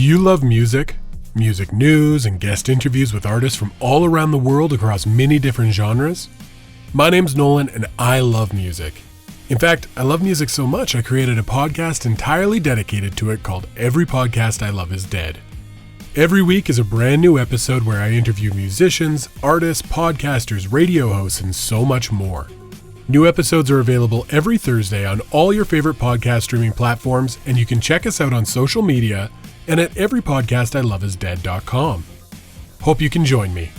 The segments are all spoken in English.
you love music, music news, and guest interviews with artists from all around the world across many different genres? My name's Nolan, and I love music. In fact, I love music so much I created a podcast entirely dedicated to it called Every Podcast I Love Is Dead. Every week is a brand new episode where I interview musicians, artists, podcasters, radio hosts, and so much more. New episodes are available every Thursday on all your favorite podcast streaming platforms, and you can check us out on social media and at everypodcastiloveisdead.com. Hope you can join me.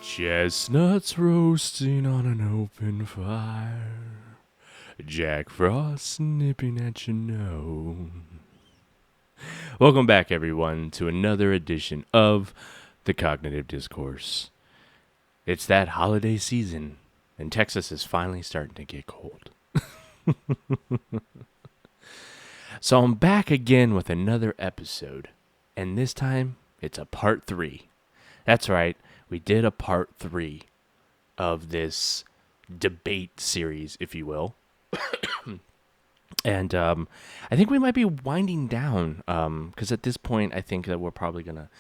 Chestnuts roasting on an open fire, Jack Frost nipping at your nose. Welcome back, everyone, to another edition of the Cognitive Discourse. It's that holiday season, and Texas is finally starting to get cold. So I'm back again with another episode, and this time it's a part 3. That's right. We did a part 3 of this debate series, if you will. And I think we might be winding down because at this point, I think that we're probably going to,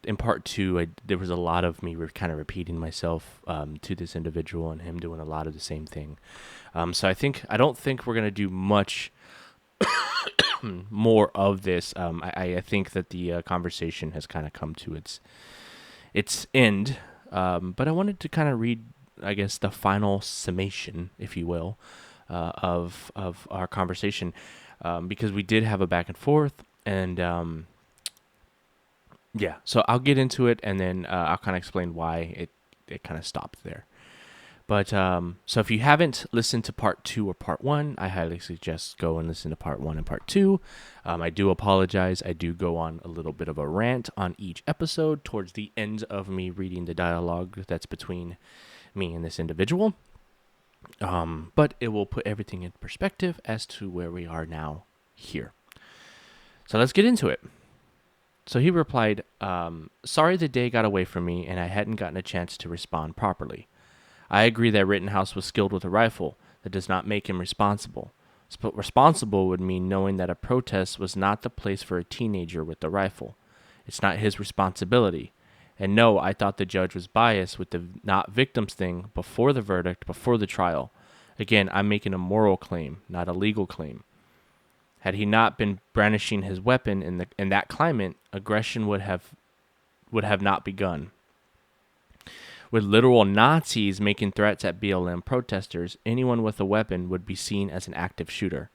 in part 2, there was a lot of me kind of repeating myself to this individual and him doing a lot of the same thing. So I don't think we're going to do much more of this. I think that the conversation has kind of come to its end, but I wanted to kind of read, I guess, the final summation, if you will, of our conversation, because we did have a back and forth, and so I'll get into it, and then I'll kind of explain why it kind of stopped there. But so if you haven't listened to part 2 or part 1, I highly suggest go and listen to part 1 and part 2. I do apologize. I do go on a little bit of a rant on each episode towards the end of me reading the dialogue that's between me and this individual. But it will put everything in perspective as to where we are now here. So let's get into it. So he replied, sorry the day got away from me and I hadn't gotten a chance to respond properly. I agree that Rittenhouse was skilled with a rifle. That does not make him responsible. But responsible would mean knowing that a protest was not the place for a teenager with the rifle. It's not his responsibility. And no, I thought the judge was biased with the not victims thing before the verdict, before the trial. Again, I'm making a moral claim, not a legal claim. Had he not been brandishing his weapon in that climate, aggression would have not begun. With literal Nazis making threats at BLM protesters, anyone with a weapon would be seen as an active shooter.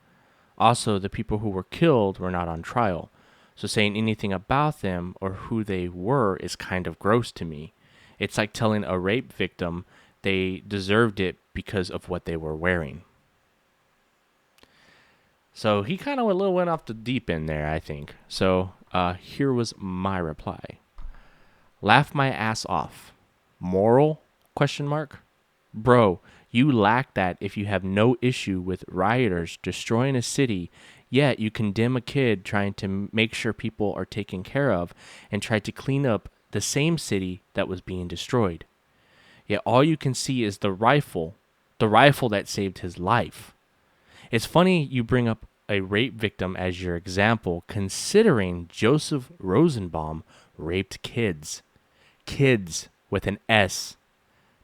Also, the people who were killed were not on trial, so saying anything about them or who they were is kind of gross to me. It's like telling a rape victim they deserved it because of what they were wearing. So he kind of went off the deep end there, I think. So here was my reply. Laugh my ass off. Moral? ? Bro, you lack that if you have no issue with rioters destroying a city, yet you condemn a kid trying to make sure people are taken care of and try to clean up the same city that was being destroyed. Yet all you can see is the rifle that saved his life. It's funny you bring up a rape victim as your example, considering Joseph Rosenbaum raped kids. Kids with an S.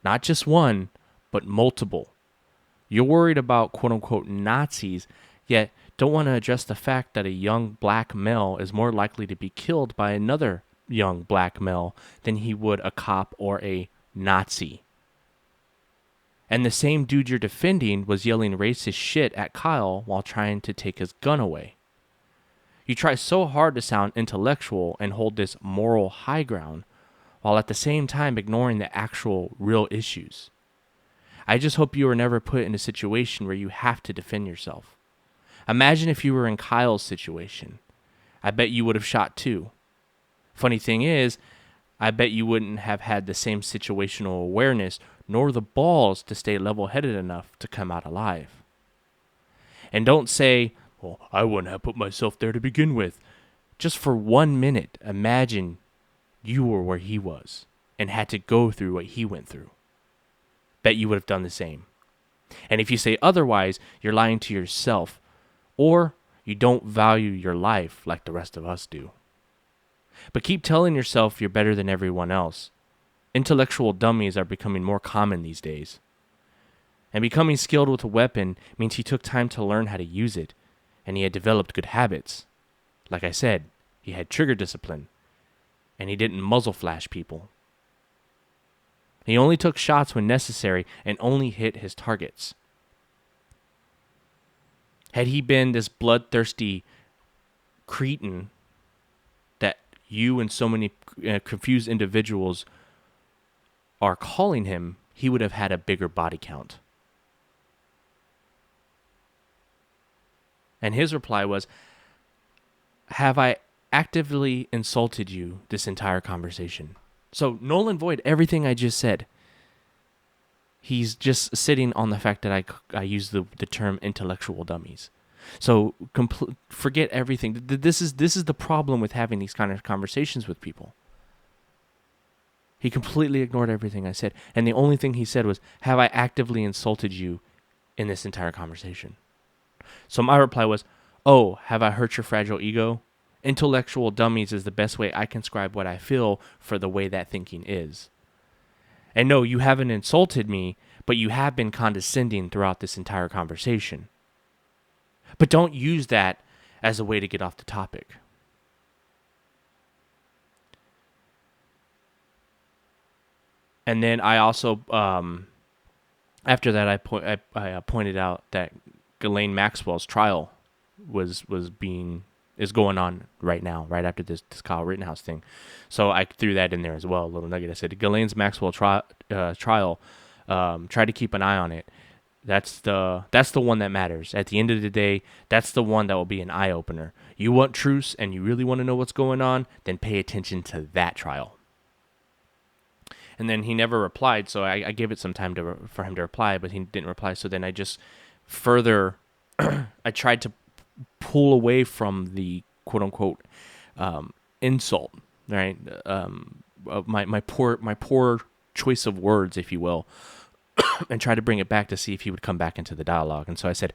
Not just one, but multiple. You're worried about quote-unquote Nazis, yet don't want to address the fact that a young black male is more likely to be killed by another young black male than he would a cop or a Nazi. And the same dude you're defending was yelling racist shit at Kyle while trying to take his gun away. You try so hard to sound intellectual and hold this moral high ground, while at the same time ignoring the actual real issues. I just hope you were never put in a situation where you have to defend yourself. Imagine if you were in Kyle's situation. I bet you would have shot too. Funny thing is, I bet you wouldn't have had the same situational awareness nor the balls to stay level-headed enough to come out alive. And don't say, well, I wouldn't have put myself there to begin with. Just for 1 minute, imagine you were where he was and had to go through what he went through. Bet you would have done the same. And if you say otherwise, you're lying to yourself, or you don't value your life like the rest of us do. But keep telling yourself you're better than everyone else. Intellectual dummies are becoming more common these days. And becoming skilled with a weapon means he took time to learn how to use it, and he had developed good habits. Like I said, he had trigger discipline, and he didn't muzzle flash people. He only took shots when necessary and only hit his targets. Had he been this bloodthirsty cretin that you and so many confused individuals are calling him, he would have had a bigger body count. And his reply was, have I actively insulted you this entire conversation? So Nolan Void, everything I just said, he's just sitting on the fact that I use the term intellectual dummies. So forget everything. This is the problem with having these kind of conversations with people. He completely ignored everything I said. And the only thing he said was, have I actively insulted you in this entire conversation? So my reply was, oh, have I hurt your fragile ego? Intellectual dummies is the best way I can describe what I feel for the way that thinking is. And no, you haven't insulted me, but you have been condescending throughout this entire conversation. But don't use that as a way to get off the topic. And then I also, after that, I pointed out that Ghislaine Maxwell's trial is going on right now, right after this Kyle Rittenhouse thing. So I threw that in there as well, a little nugget. I said, Ghislaine's Maxwell trial, try to keep an eye on it. That's the one that matters. At the end of the day, that's the one that will be an eye-opener. You want truce and you really want to know what's going on, then pay attention to that trial. And then he never replied, so I gave it some time for him to reply, but he didn't reply. So then I just further, I tried to pull away from the quote-unquote insult, right? My poor choice of words, if you will, and try to bring it back to see if he would come back into the dialogue. And so I said,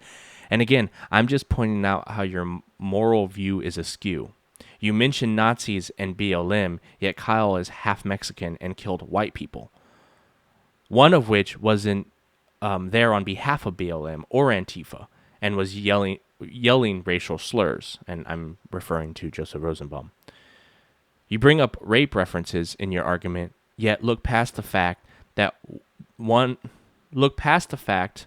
and again, I'm just pointing out how your moral view is askew. You mentioned Nazis and BLM, yet Kyle is half Mexican and killed white people. One of which wasn't there on behalf of BLM or Antifa and was yelling racial slurs, and I'm referring to Joseph Rosenbaum. You bring up rape references in your argument, yet look past the fact that one look past the fact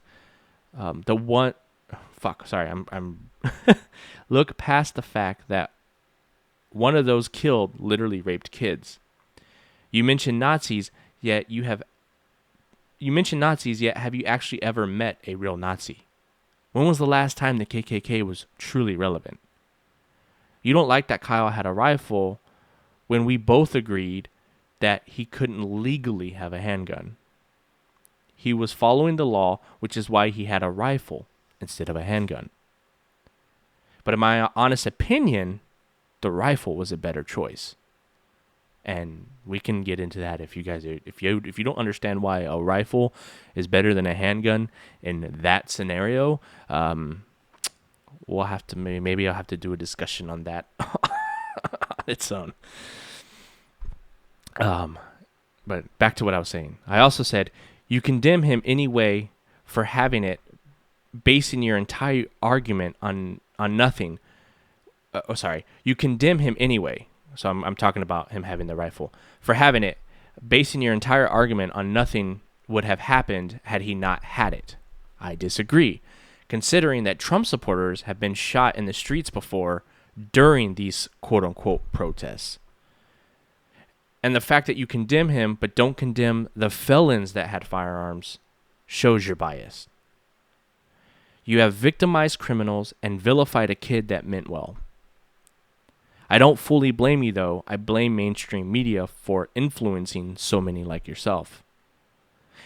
that one of those killed literally raped kids. You mentioned Nazis, yet have you actually ever met a real Nazi? When was the last time the KKK was truly relevant? You don't like that Kyle had a rifle when we both agreed that he couldn't legally have a handgun. He was following the law, which is why he had a rifle instead of a handgun. But in my honest opinion, the rifle was a better choice. And we can get into that if you guys if you don't understand why a rifle is better than a handgun in that scenario, we'll have to maybe I'll have to do a discussion on that on its own. But back to what I was saying. I also said you condemn him anyway for having it, basing your entire argument on nothing. You condemn him anyway. So I'm talking about him having the rifle. For having it, basing your entire argument on nothing would have happened had he not had it. I disagree, considering that Trump supporters have been shot in the streets before during these quote-unquote protests. And the fact that you condemn him but don't condemn the felons that had firearms shows you're biased. You have victimized criminals and vilified a kid that meant well. I don't fully blame you, though. I blame mainstream media for influencing so many like yourself.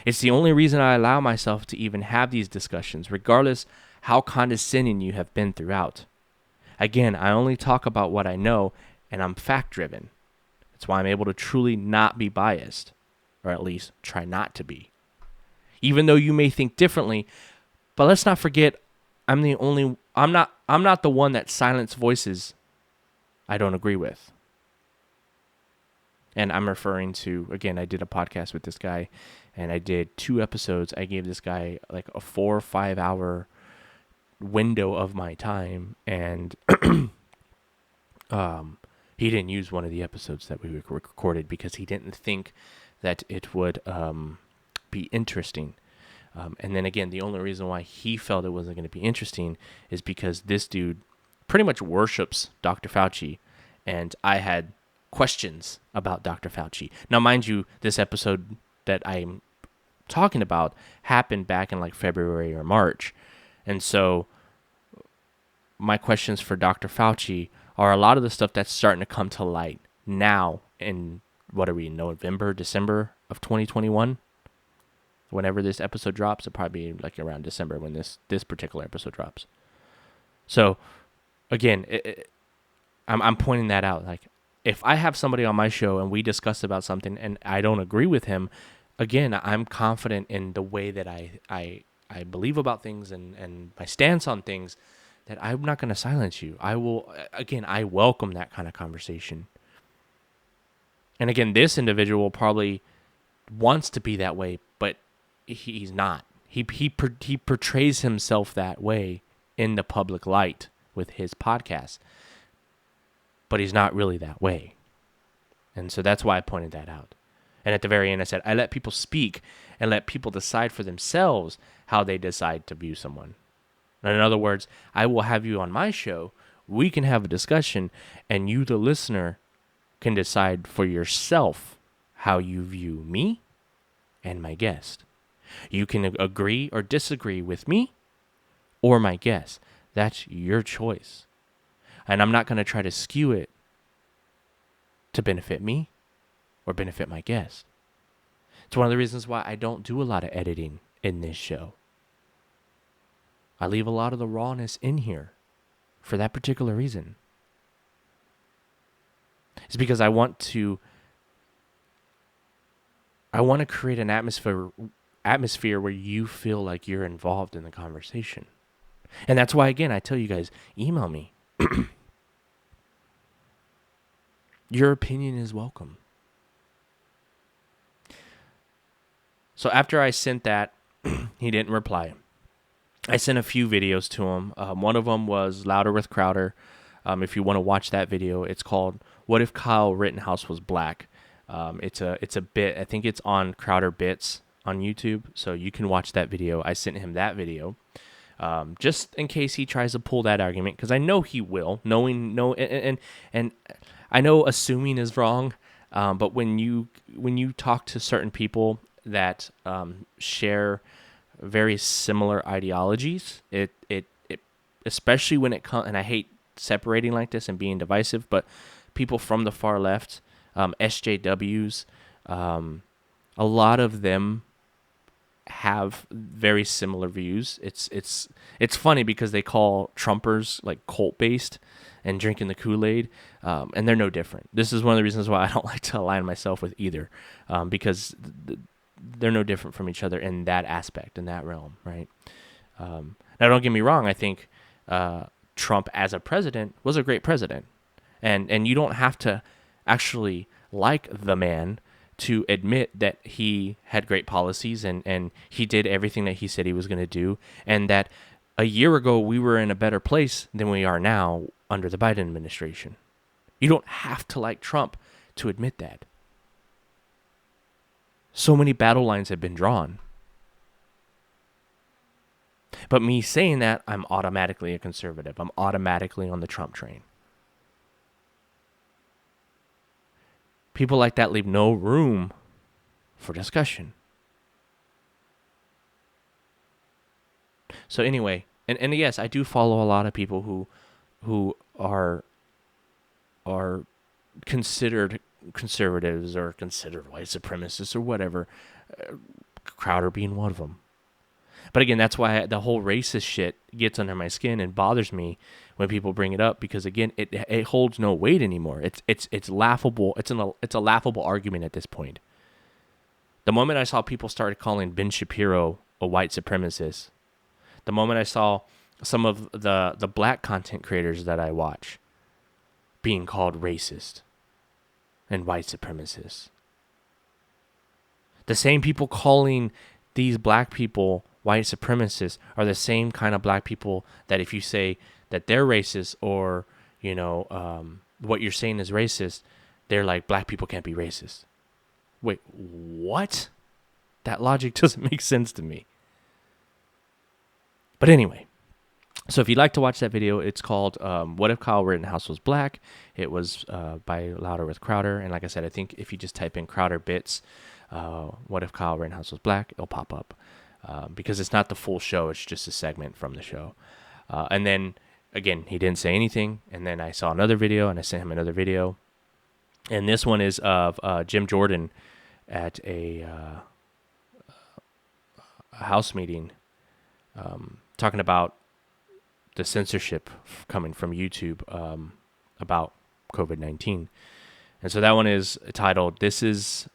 It's the only reason I allow myself to even have these discussions, regardless how condescending you have been throughout. Again, I only talk about what I know, and I'm fact-driven. That's why I'm able to truly not be biased, or at least try not to be. Even though you may think differently, but let's not forget, I'm not the one that silence voices I don't agree with. And I'm referring to, again, I did a podcast with this guy, and I did 2 episodes. I gave this guy like a 4 or 5 hour window of my time, and he didn't use one of the episodes that we recorded because he didn't think that it would be interesting. And then again, the only reason why he felt it wasn't going to be interesting is because this dude pretty much worships Dr. Fauci, and I had questions about Dr. Fauci. Now, mind you, this episode that I'm talking about happened back in like February or March, and so my questions for Dr. Fauci are a lot of the stuff that's starting to come to light now in, what are we, November, December of 2021? Whenever this episode drops, it'll probably be like around December when this particular episode drops. So, again, I'm pointing that out. Like, if I have somebody on my show and we discuss about something and I don't agree with him, again, I'm confident in the way that I believe about things and my stance on things, that I'm not going to silence you. I welcome that kind of conversation. And again, this individual probably wants to be that way, but he's not. He portrays himself that way in the public light with his podcast, but he's not really that way. And so that's why I pointed that out. And at the very end, I said, I let people speak and let people decide for themselves how they decide to view someone. And in other words, I will have you on my show. We can have a discussion, and you, the listener, can decide for yourself how you view me and my guest. You can agree or disagree with me or my guest. That's your choice. And I'm not going to try to skew it to benefit me or benefit my guest. It's one of the reasons why I don't do a lot of editing in this show. I leave a lot of the rawness in here for that particular reason. It's because I want to create an atmosphere where you feel like you're involved in the conversation. And that's why, again, I tell you guys, email me. Your opinion is welcome. So after I sent that, he didn't reply. I sent a few videos to him. One of them was Louder with Crowder. If you want to watch that video, it's called "What If Kyle Rittenhouse Was Black." It's a bit. I think it's on Crowder Bits on YouTube, so you can watch that video. I sent him that video, just in case he tries to pull that argument, because I know he will. And I know assuming is wrong, but when you talk to certain people that share very similar ideologies, it especially when it comes, and I hate separating like this and being divisive, but people from the far left, SJWs, a lot of them have very similar views. It's funny because they call Trumpers like cult based and drinking the Kool-Aid, and they're no different. This is one of the reasons why I don't like to align myself with either, because they're no different from each other in that aspect, in that realm, right? Now, don't get me wrong. I think Trump as a president was a great president, and you don't have to actually like the man to admit that he had great policies and he did everything that he said he was going to do, and that a year ago we were in a better place than we are now under the Biden administration. You don't have to like Trump to admit that. So many battle lines have been drawn. But me saying that, I'm automatically a conservative. I'm automatically on the Trump train. People like that leave no room for discussion. So anyway, and yes, I do follow a lot of people who are considered conservatives or considered white supremacists or whatever. Crowder being one of them. But again, that's why the whole racist shit gets under my skin and bothers me when people bring it up, because again, it holds no weight anymore. It's laughable. It's a laughable argument at this point. The moment I saw people started calling Ben Shapiro a white supremacist, the moment I saw some of the black content creators that I watch being called racist and white supremacists, the same people calling these black people white supremacists are the same kind of black people that if you say that they're racist or, what you're saying is racist, they're like, black people can't be racist. Wait, what? That logic doesn't make sense to me. But anyway, so if you'd like to watch that video, it's called What If Kyle Rittenhouse Was Black? It was by Louder with Crowder. And like I said, I think if you just type in Crowder Bits, What If Kyle Rittenhouse Was Black, it'll pop up. Because it's not the full show, it's just a segment from the show. And then, again, he didn't say anything. And then I saw another video, and I sent him another video. And this one is of Jim Jordan at a house meeting talking about the censorship coming from YouTube about COVID-19. And so that one is titled, This is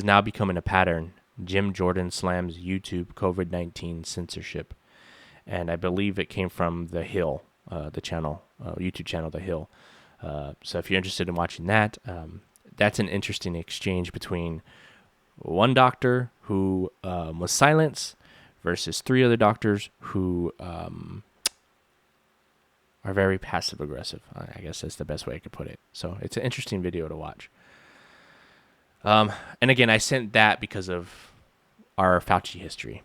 Now Becoming a Pattern. Jim Jordan slams YouTube COVID-19 censorship. And I believe it came from The Hill, the channel, YouTube channel, The Hill. So if you're interested in watching that, that's an interesting exchange between one doctor who was silenced versus three other doctors who are very passive aggressive. I guess that's the best way I could put it. So it's an interesting video to watch. And again, I sent that because of our Fauci history.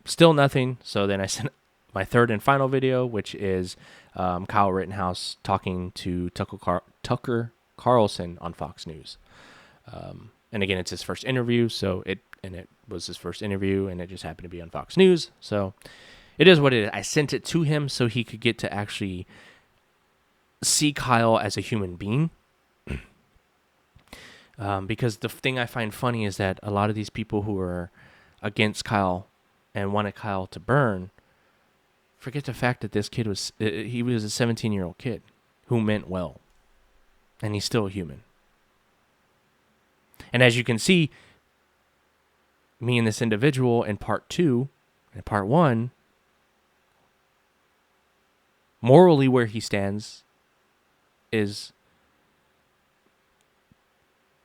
Still nothing. So then I sent my third and final video, which is Kyle Rittenhouse talking to Tucker Carlson on Fox News. And again, it's his first interview, it was his first interview, and it just happened to be on Fox News. So it is what it is. I sent it to him so he could get to actually see Kyle as a human being. Because the thing I find funny is that a lot of these people who are against Kyle and wanted Kyle to burn forget the fact that this kid was a 17-year-old kid who meant well, and he's still a human. And as you can see, me and this individual in part 2 and part 1, morally where he stands is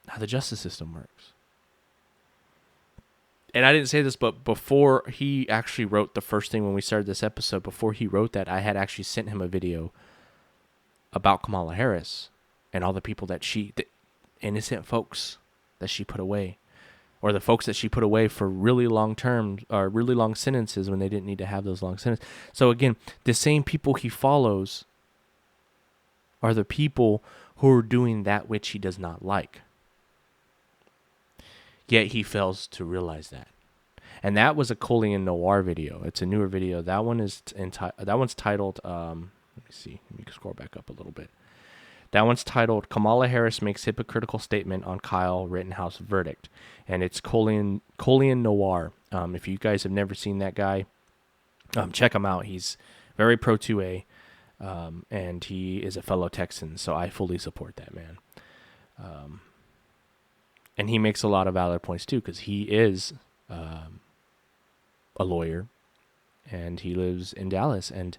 how the justice system works. And I didn't say this, but before he actually wrote the first thing when we started this episode, before he wrote that, I had actually sent him a video about Kamala Harris and all the people the innocent folks that she put away, or the folks that she put away for really long terms or really long sentences when they didn't need to have those long sentences. So again, the same people he follows are the people who are doing that which he does not like. Yet he fails to realize that. And that was a Colleen Noir video. It's a newer video. That one is that one's titled, let me see. Let me scroll back up a little bit. That one's titled Kamala Harris Makes Hypocritical Statement on Kyle Rittenhouse Verdict. And it's Colleen Noir. If you guys have never seen that guy, check him out. He's very pro 2A, and he is a fellow Texan, so I fully support that man. And he makes a lot of valid points too, because he is a lawyer, and he lives in Dallas. And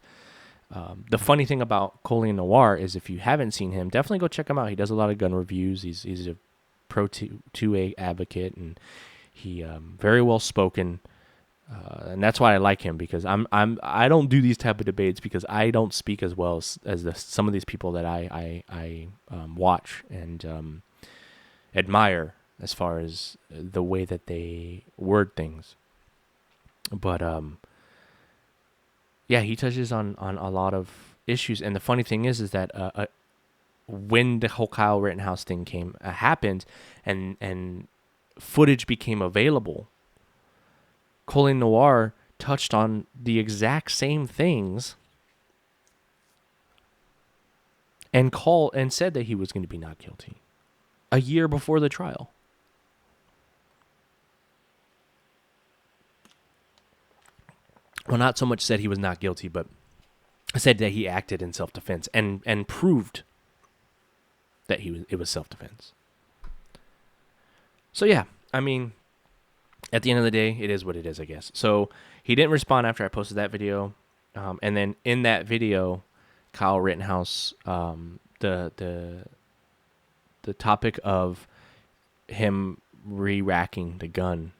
the funny thing about Colleen Noir is, if you haven't seen him, definitely go check him out. He does a lot of gun reviews. He's a pro 2A advocate, and he very well spoken. And that's why I like him, because I don't do these type of debates because I don't speak as well as some of these people that I watch and admire as far as the way that they word things. But yeah, he touches on a lot of issues. And the funny thing is that when the whole Kyle Rittenhouse thing happened and footage became available, Colin Noir touched on the exact same things and said that he was going to be not guilty a year before the trial. Well, not so much said he was not guilty, but said that he acted in self-defense and proved that it was self-defense. So yeah, I mean, at the end of the day, it is what it is, I guess. So he didn't respond after I posted that video, and then in that video, Kyle Rittenhouse, the topic of him re-racking the gun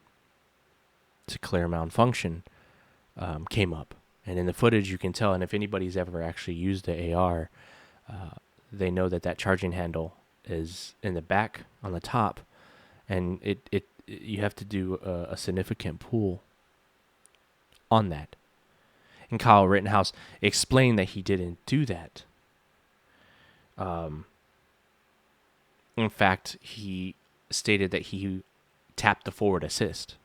to clear malfunction came up. And in the footage, you can tell, and if anybody's ever actually used the AR, they know that charging handle is in the back on the top, and you have to do a significant pull on that. And Kyle Rittenhouse explained that he didn't do that. In fact, he stated that he tapped the forward assist,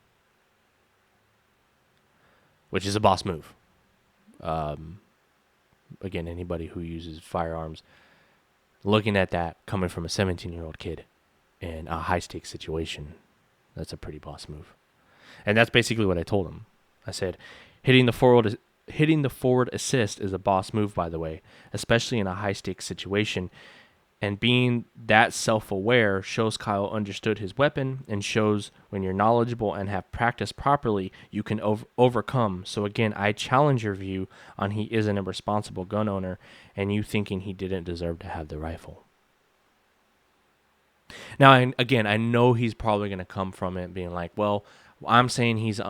which is a boss move. Again, anybody who uses firearms, looking at that coming from a 17-year-old kid in a high-stakes situation, that's a pretty boss move. And that's basically what I told him. I said, hitting the forward assist is a boss move, by the way, especially in a high-stakes situation. And being that self-aware shows Kyle understood his weapon and shows when you're knowledgeable and have practiced properly, you can overcome. So again, I challenge your view on he isn't a responsible gun owner and you thinking he didn't deserve to have the rifle. Now, I know he's probably going to come from it being like, well, I'm saying he's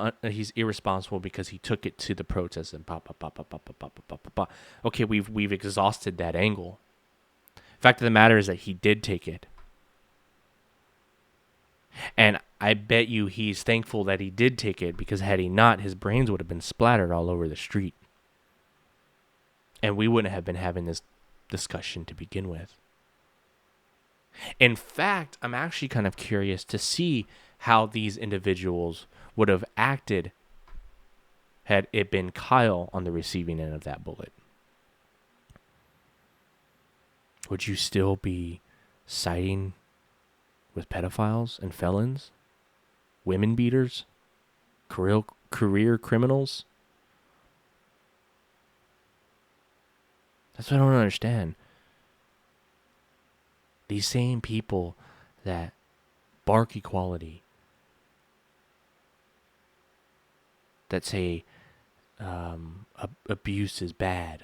irresponsible because he took it to the protest and pop. Okay, we've exhausted that angle. Fact of the matter is that he did take it. And I bet you he's thankful that he did take it, because had he not, his brains would have been splattered all over the street. And we wouldn't have been having this discussion to begin with. In fact, I'm actually kind of curious to see how these individuals would have acted had it been Kyle on the receiving end of that bullet. Would you still be siding with pedophiles and felons, women beaters, career criminals? That's what I don't understand. These same people that bark equality, that say abuse is bad,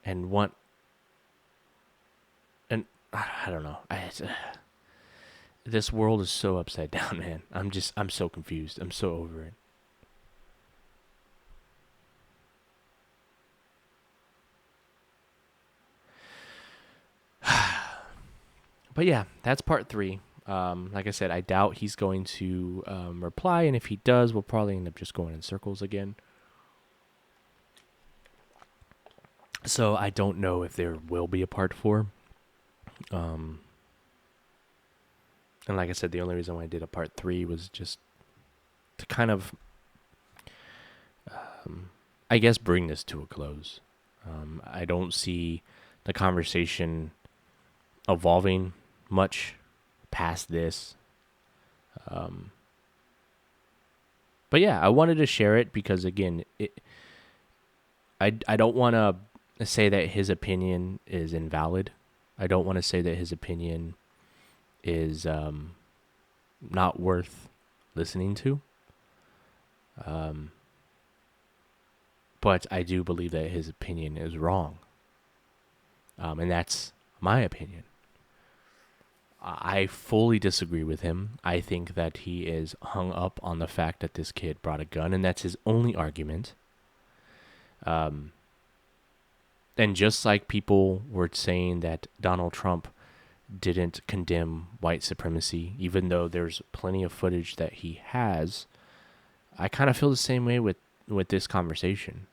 and I don't know. This world is so upside down, man. I'm so confused. I'm so over it. But yeah, that's part 3. Like I said, I doubt he's going to reply, and if he does, we'll probably end up just going in circles again. So I don't know if there will be a part 4. And like I said, the only reason why I did a part 3 was just to kind of, I guess, bring this to a close. I don't see the conversation evolving much past this. But yeah, I wanted to share it because, again, I don't want to say that his opinion is invalid. I don't want to say that his opinion is not worth listening to. But I do believe that his opinion is wrong. And that's my opinion. I fully disagree with him. I think that he is hung up on the fact that this kid brought a gun, and that's his only argument. And just like people were saying that Donald Trump didn't condemn white supremacy, even though there's plenty of footage that he has, I kind of feel the same way with this conversation.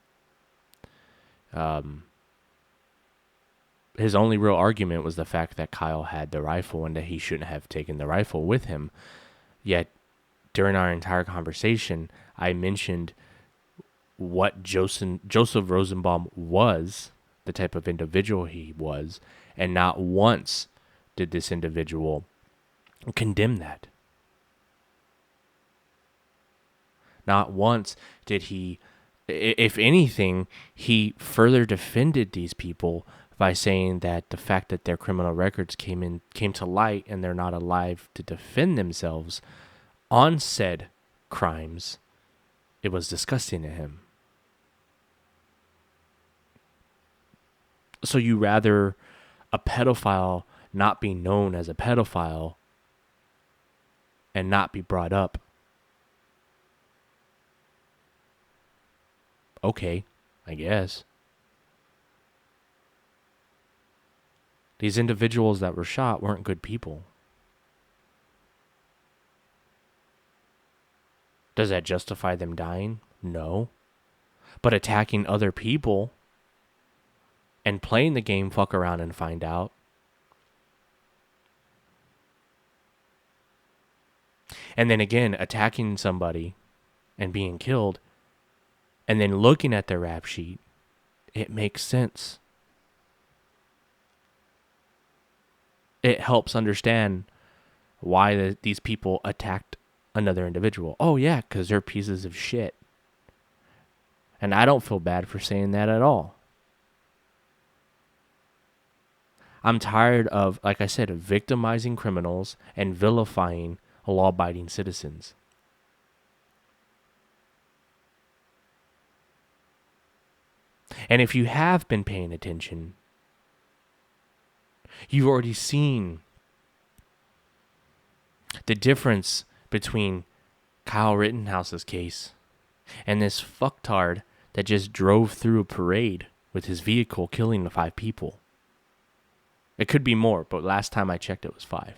His only real argument was the fact that Kyle had the rifle and that he shouldn't have taken the rifle with him. Yet during our entire conversation, I mentioned what Joseph Rosenbaum was, the type of individual he was, and not once did this individual condemn that. Not once did he, if anything, he further defended these people by saying that the fact that their criminal records came to light and they're not alive to defend themselves on said crimes, it was disgusting to him. So you rather a pedophile not be known as a pedophile and not be brought up. Okay, I guess. These individuals that were shot weren't good people. Does that justify them dying? No. But attacking other people and playing the game fuck around and find out. And then again, attacking somebody and being killed and then looking at their rap sheet, it makes sense. It helps understand why these people attacked another individual. Oh yeah, because they're pieces of shit. And I don't feel bad for saying that at all. I'm tired of, like I said, victimizing criminals and vilifying law-abiding citizens. And if you have been paying attention, you've already seen the difference between Kyle Rittenhouse's case and this fucktard that just drove through a parade with his vehicle, killing the 5 people. It could be more, but last time I checked, it was 5.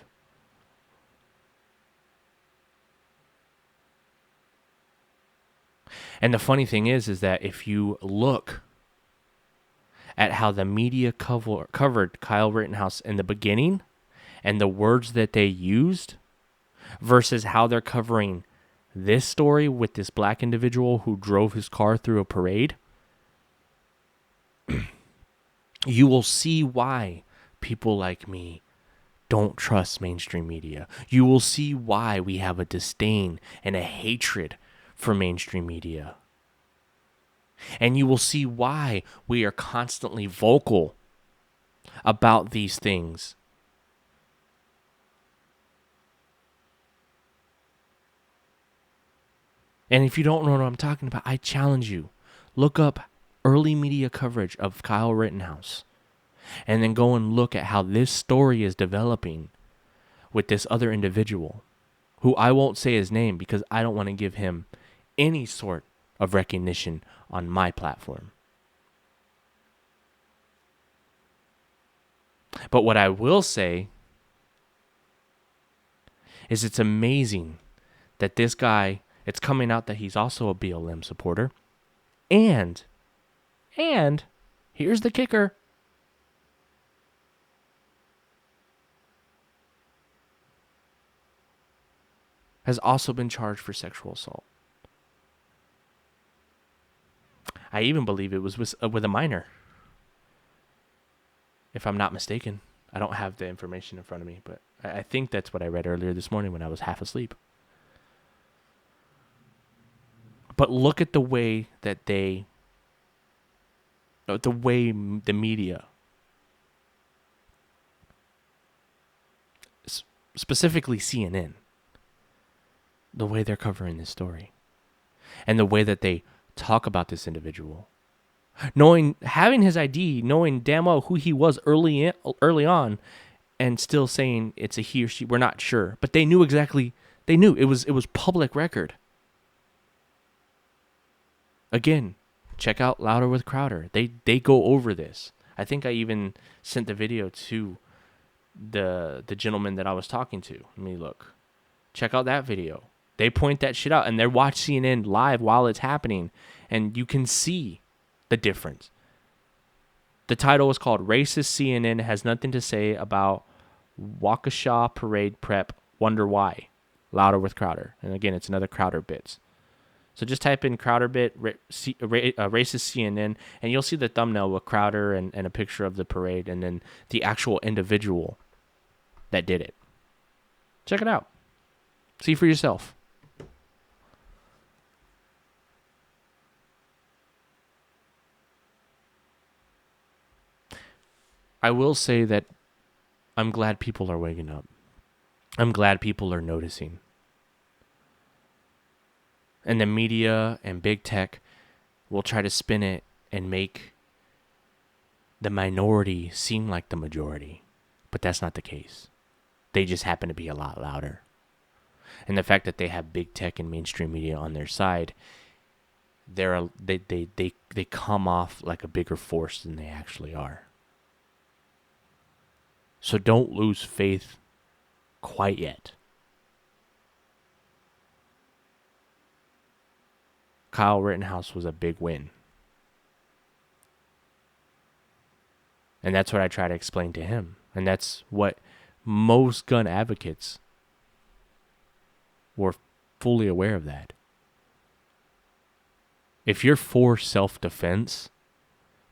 And the funny thing is that if you look at how the media covered Kyle Rittenhouse in the beginning and the words that they used versus how they're covering this story with this black individual who drove his car through a parade, you will see why people like me don't trust mainstream media. You will see why we have a disdain and a hatred for mainstream media. And you will see why we are constantly vocal about these things. And if you don't know what I'm talking about, I challenge you. Look up early media coverage of Kyle Rittenhouse. And then go and look at how this story is developing with this other individual, who I won't say his name because I don't want to give him any sort of recognition on my platform. But what I will say is it's amazing that this guy, it's coming out that he's also a BLM supporter. And here's the kicker. Has also been charged for sexual assault. I even believe it was with a minor, if I'm not mistaken. I don't have the information in front of me, but I think that's what I read earlier this morning when I was half asleep. But look at the way that the media, specifically CNN, the way they're covering this story, and the way that they talk about this individual, having his ID, knowing damn well who he was early on, and still saying it's a he or she. We're not sure, but they knew exactly. They knew it was public record. Again, check out Louder with Crowder. They go over this. I think I even sent the video to the gentleman that I was talking to. Let me look. Check out that video. They point that shit out, and they watch CNN live while it's happening, and you can see the difference. The title was called "Racist CNN Has Nothing to Say About Waukesha Parade Prep. Wonder Why." Louder with Crowder. And again, it's another Crowder bits. So just type in Crowder bit racist CNN, and you'll see the thumbnail with Crowder and a picture of the parade, and then the actual individual that did it. Check it out. See for yourself. I will say that I'm glad people are waking up. I'm glad people are noticing. And the media and big tech will try to spin it and make the minority seem like the majority. But that's not the case. They just happen to be a lot louder. And the fact that they have big tech and mainstream media on their side, they come off like a bigger force than they actually are. So don't lose faith quite yet. Kyle Rittenhouse was a big win. And that's what I try to explain to him. And that's what most gun advocates were fully aware of that. If you're for self-defense,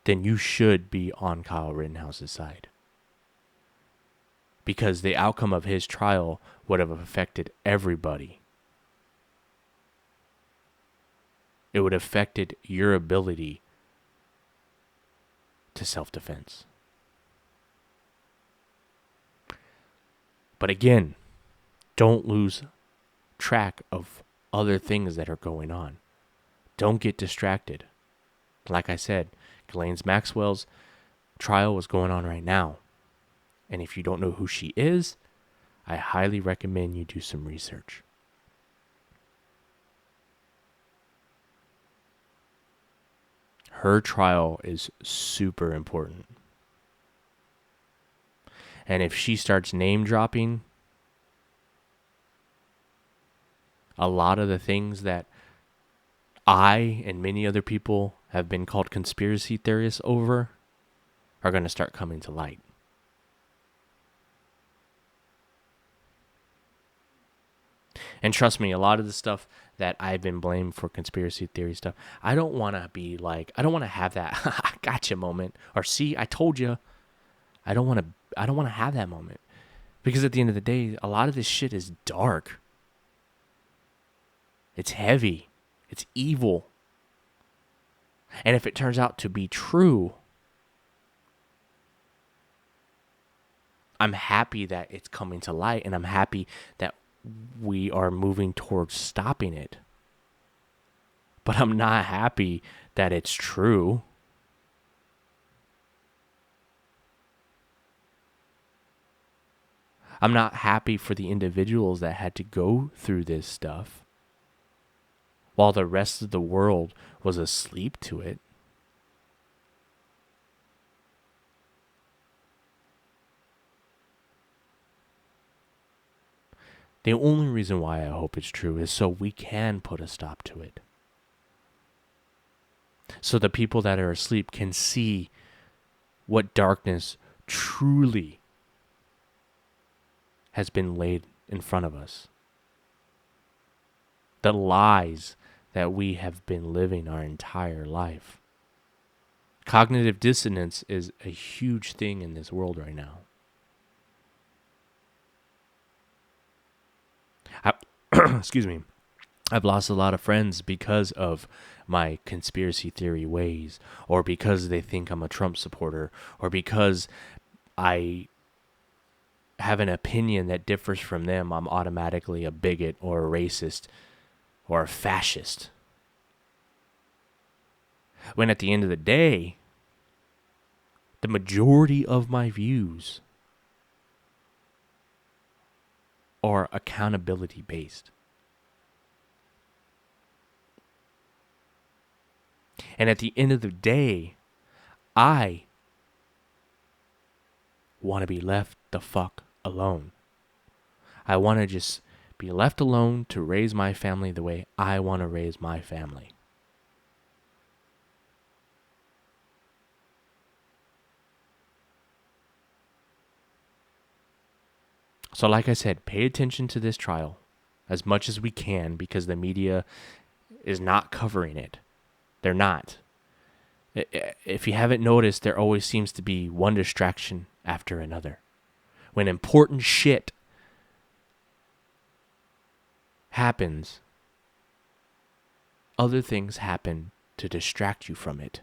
then you should be on Kyle Rittenhouse's side. Because the outcome of his trial would have affected everybody. It would have affected your ability to self-defense. But again, don't lose track of other things that are going on. Don't get distracted. Like I said, Ghislaine Maxwell's trial was going on right now. And if you don't know who she is, I highly recommend you do some research. Her trial is super important. And if she starts name dropping a lot of the things that I and many other people have been called conspiracy theorists over are going to start coming to light. And trust me, a lot of the stuff that I've been blamed for conspiracy theory stuff, I don't want to be like, I don't want to have that gotcha moment or see, I told you. I don't want to have that moment, because at the end of the day, a lot of this shit is dark. It's heavy. It's evil. And if it turns out to be true, I'm happy that it's coming to light, and I'm happy that we are moving towards stopping it. But I'm not happy that it's true. I'm not happy for the individuals that had to go through this stuff while the rest of the world was asleep to it. The only reason why I hope it's true is so we can put a stop to it. So the people that are asleep can see what darkness truly has been laid in front of us. The lies that we have been living our entire life. Cognitive dissonance is a huge thing in this world right now. Excuse me. I've lost a lot of friends because of my conspiracy theory ways, or because they think I'm a Trump supporter, or because I have an opinion that differs from them. I'm automatically a bigot or a racist or a fascist. When at the end of the day, the majority of my views are accountability based. And at the end of the day, I want to be left the fuck alone. I want to just be left alone to raise my family the way I want to raise my family. So like I said, pay attention to this trial. as much as we can because the media is not covering it. They're not. If you haven't noticed, there always seems to be one distraction after another. When important shit happens, other things happen to distract you from it.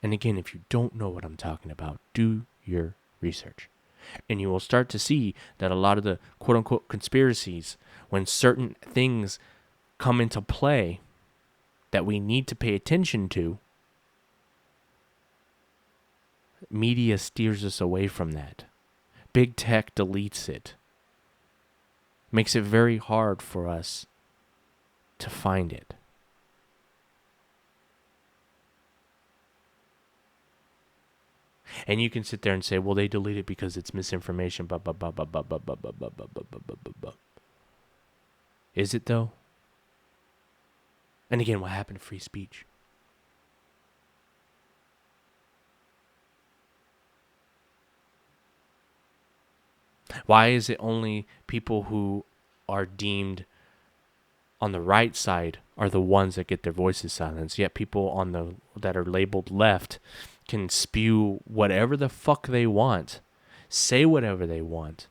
And again, if you don't know what I'm talking about, do your research. And you will start to see that a lot of the quote-unquote conspiracies, when certain things come into play that we need to pay attention to, media steers us away from that. Big tech deletes it. Makes it very hard for us to find it. And you can sit there and say, well, they delete it because it's misinformation, blah, blah, blah, blah, blah, blah, blah, blah, blah, blah, blah, blah, blah, blah. Is it though? And again, what happened to free speech? Why is it only people who are deemed on the right side are the ones that get their voices silenced, yet people on the that are labeled left can spew whatever the fuck they want, say whatever they want.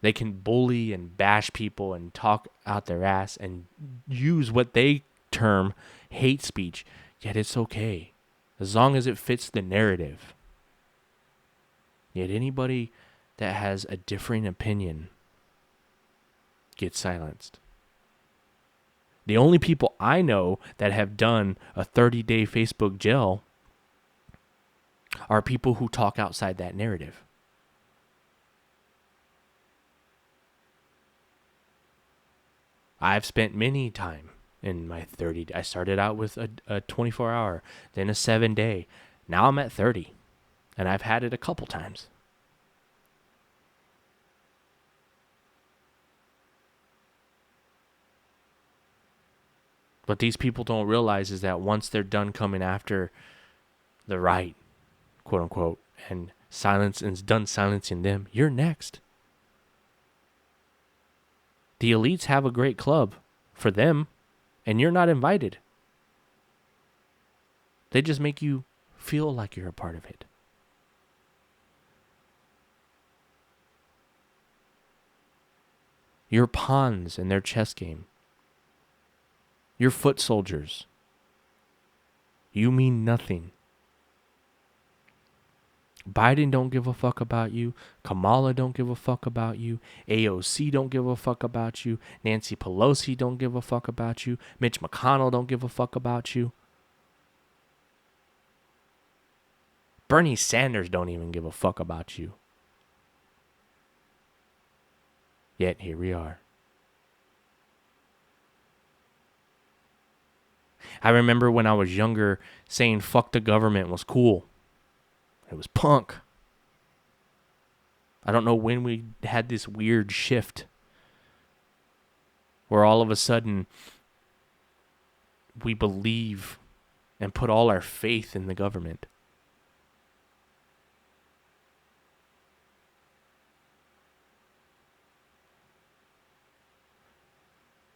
They can bully and bash people and talk out their ass and use what they term hate speech, yet it's okay, as long as it fits the narrative. Yet anybody that has a differing opinion gets silenced. The only people I know that have done a 30-day Facebook jail are people who talk outside that narrative. I've spent many time in my 30. I started out with a 24-hour, then a 7-day. Now I'm at 30, and I've had it a couple times. What these people don't realize is that once they're done coming after the right, quote unquote, and is done silencing them, you're next. The elites have a great club for them, and you're not invited. They just make you feel like you're a part of it. You're pawns in their chess game. You're foot soldiers. You mean nothing. Biden don't give a fuck about you. Kamala don't give a fuck about you. AOC don't give a fuck about you. Nancy Pelosi don't give a fuck about you. Mitch McConnell don't give a fuck about you. Bernie Sanders don't even give a fuck about you. Yet here we are. I remember when I was younger saying fuck the government was cool. It was punk. I don't know when we had this weird shift where all of a sudden we believe and put all our faith in the government.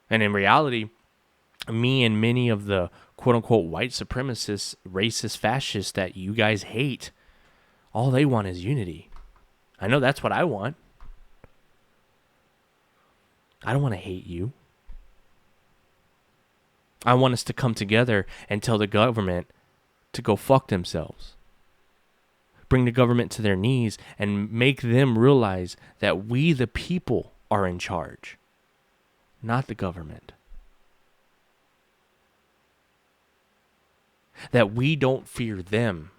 And in reality, me and many of the quote-unquote white supremacists, racist, fascists that you guys hate, all they want is unity. I know that's what I want. I don't want to hate you. I want us to come together and tell the government to go fuck themselves. Bring the government to their knees and make them realize that we, the people, are in charge, not the government. That we don't fear them,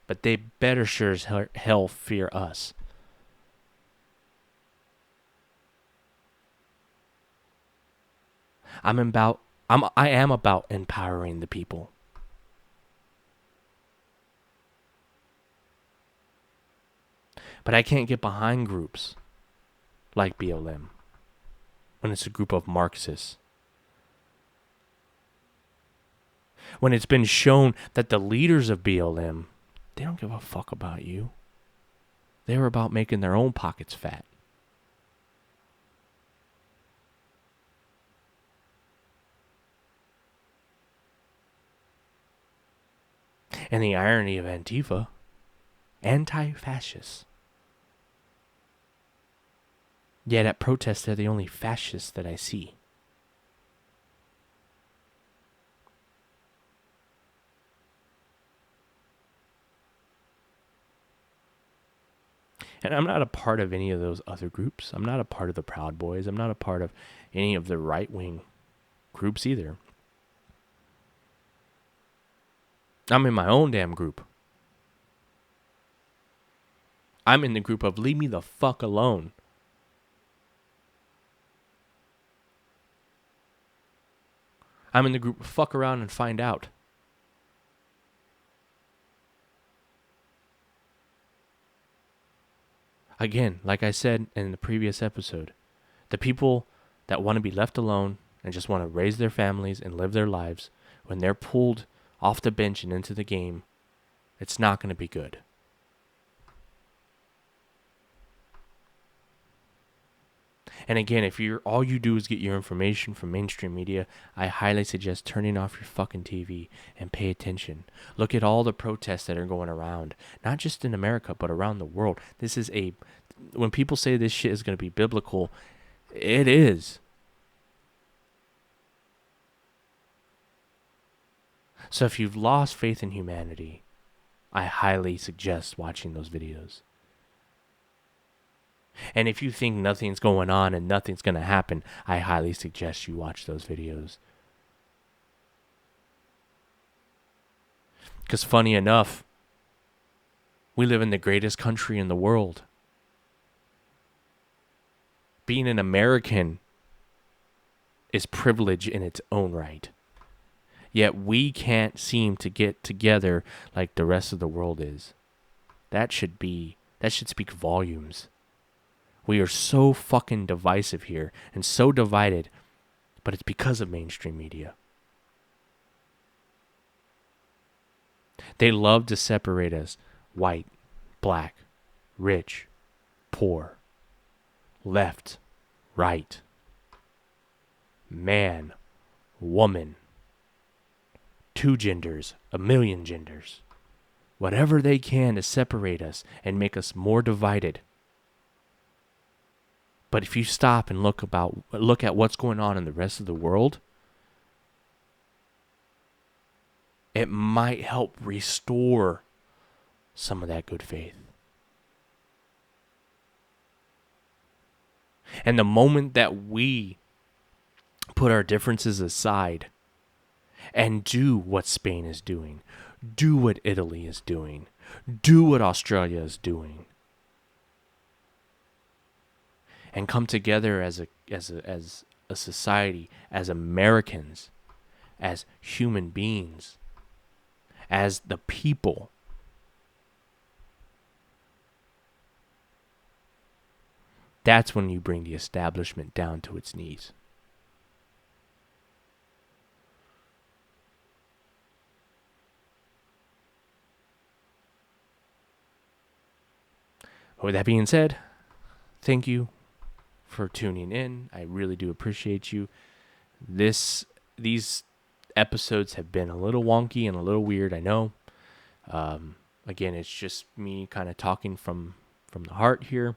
but they better sure as hell fear us. I am about empowering the people. But I can't get behind groups like BLM when it's a group of Marxists. When it's been shown that the leaders of BLM, they don't give a fuck about you. They were about making their own pockets fat. And the irony of Antifa, anti-fascists. Yet at protests, they're the only fascists that I see. And I'm not a part of any of those other groups. I'm not a part of the Proud Boys. I'm not a part of any of the right-wing groups either. I'm in my own damn group. I'm in the group of leave me the fuck alone. I'm in the group of fuck around and find out. Again, like I said in the previous episode, the people that want to be left alone and just want to raise their families and live their lives, when they're pulled off the bench and into the game, it's not going to be good. And again, if all you do is get your information from mainstream media, I highly suggest turning off your fucking TV and pay attention. Look at all the protests that are going around, not just in America, but around the world. When people say this shit is going to be biblical, it is. So if you've lost faith in humanity, I highly suggest watching those videos. And if you think nothing's going on and nothing's going to happen, I highly suggest you watch those videos. Because funny enough, we live in the greatest country in the world. Being an American is privilege in its own right. Yet we can't seem to get together like the rest of the world is. That should speak volumes. We are so fucking divisive here and so divided, but it's because of mainstream media. They love to separate us: white, black, rich, poor, left, right, man, woman, 2 genders, 1,000,000 genders. Whatever they can to separate us and make us more divided. But if you stop and look at what's going on in the rest of the world, it might help restore some of that good faith. And the moment that we put our differences aside and do what Spain is doing, do what Italy is doing, do what Australia is doing, and come together as a society, as Americans, as human beings, as the people, that's when you bring the establishment down to its knees. With that being said, thank you for tuning in. I really do appreciate you. These episodes have been a little wonky and a little weird, I know. Again, it's just me kind of talking from the heart here,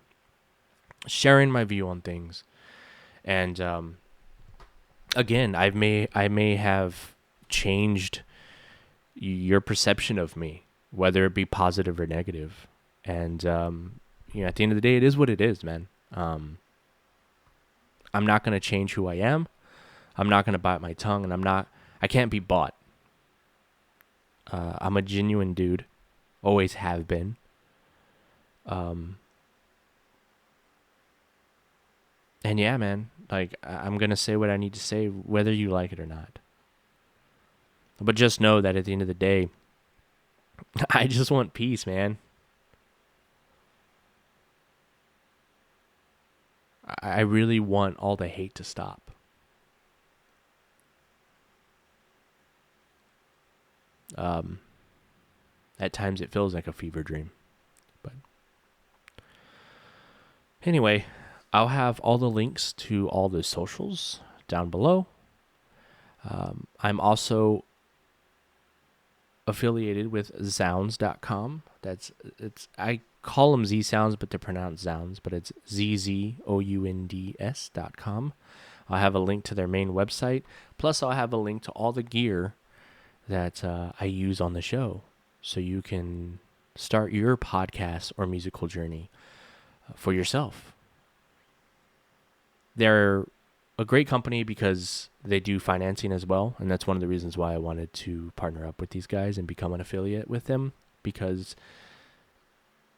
sharing my view on things. And again, I may have changed your perception of me, whether it be positive or negative. And at the end of the day, it is what it is, man. I'm not going to change who I am. I'm not going to bite my tongue, and I can't be bought. I'm a genuine dude. Always have been. And yeah, man, like, I'm going to say what I need to say, whether you like it or not. But just know that at the end of the day, I just want peace, man. I really want all the hate to stop. At times it feels like a fever dream. But Anyway, I'll have all the links to all the socials down below. I'm also affiliated with Zounds.com. I call them Z Sounds, but they're pronounced Zounds, but it's ZZOUNDS.com. I'll have a link to their main website. Plus, I'll have a link to all the gear that I use on the show, so you can start your podcast or musical journey for yourself. They're a great company because they do financing as well, and that's one of the reasons why I wanted to partner up with these guys and become an affiliate with them, because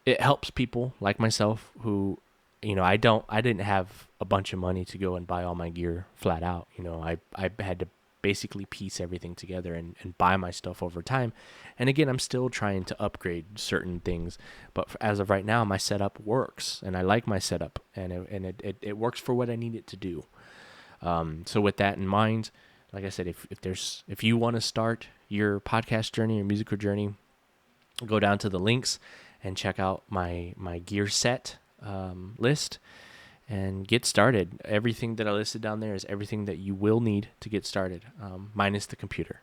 it helps people like myself who, I didn't have a bunch of money to go and buy all my gear flat out. I had to basically piece everything together and buy my stuff over time. And again, I'm still trying to upgrade certain things, but as of right now, my setup works, and I like my setup, and it works for what I need it to do. So with that in mind, like I said, if you want to start your podcast journey or musical journey, go down to the links and check out my gear set list and get started. Everything that I listed down there is everything that you will need to get started, minus the computer.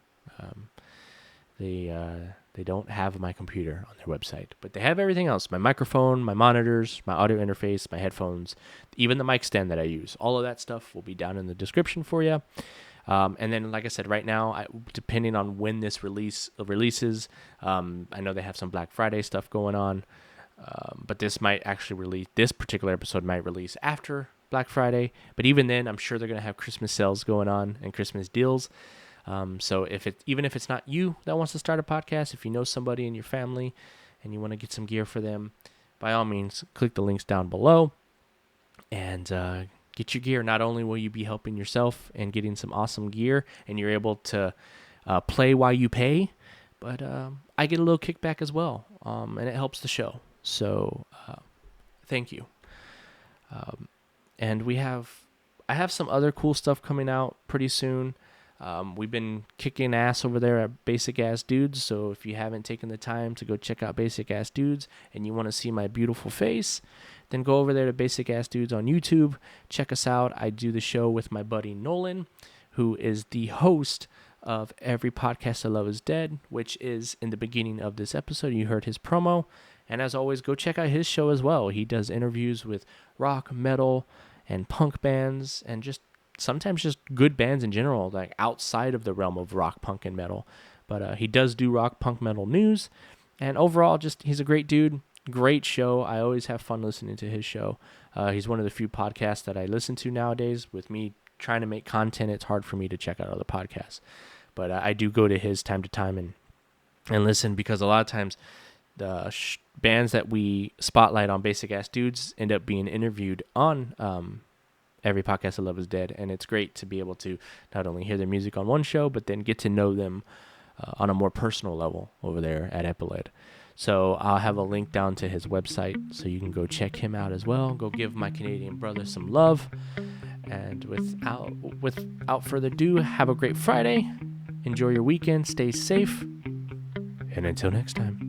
They don't have my computer on their website, but they have everything else: my microphone, my monitors, my audio interface, my headphones, even the mic stand that I use. All of that stuff will be down in the description for you. And then, like I said, right now, depending on when this releases, I know they have some Black Friday stuff going on, but this particular episode might release after Black Friday. But even then, I'm sure they're going to have Christmas sales going on and Christmas deals. So even if it's not you that wants to start a podcast, if you know somebody in your family and you want to get some gear for them, by all means, click the links down below and get your gear. Not only will you be helping yourself and getting some awesome gear, and you're able to play while you pay, but I get a little kickback as well, and it helps the show. So thank you. And I have some other cool stuff coming out pretty soon. We've been kicking ass over there at Basic Ass Dudes, so if you haven't taken the time to go check out Basic Ass Dudes and you want to see my beautiful face, then go over there to Basic Ass Dudes on YouTube. Check us out. I do the show with my buddy Nolan, who is the host of Every Podcast I Love Is Dead, which is in the beginning of this episode. You heard his promo. And as always, go check out his show as well. He does interviews with rock, metal, and punk bands, and sometimes just good bands in general, like outside of the realm of rock, punk, and metal. But he does do rock, punk, metal news. And overall, he's a great dude. Great show. I always have fun listening to his show. He's one of the few podcasts that I listen to nowadays. With me trying to make content, it's hard for me to check out other podcasts. But I do go to his time to time and listen, because a lot of times the bands that we spotlight on Basic Ass Dudes end up being interviewed on Every Podcast I Love Is Dead, and it's great to be able to not only hear their music on one show, but then get to know them on a more personal level over there at Epiled. So I'll have a link down to his website, so you can go check him out as well. Go give my Canadian brother some love. And without further ado, have a great Friday. Enjoy your weekend. Stay safe. And until next time.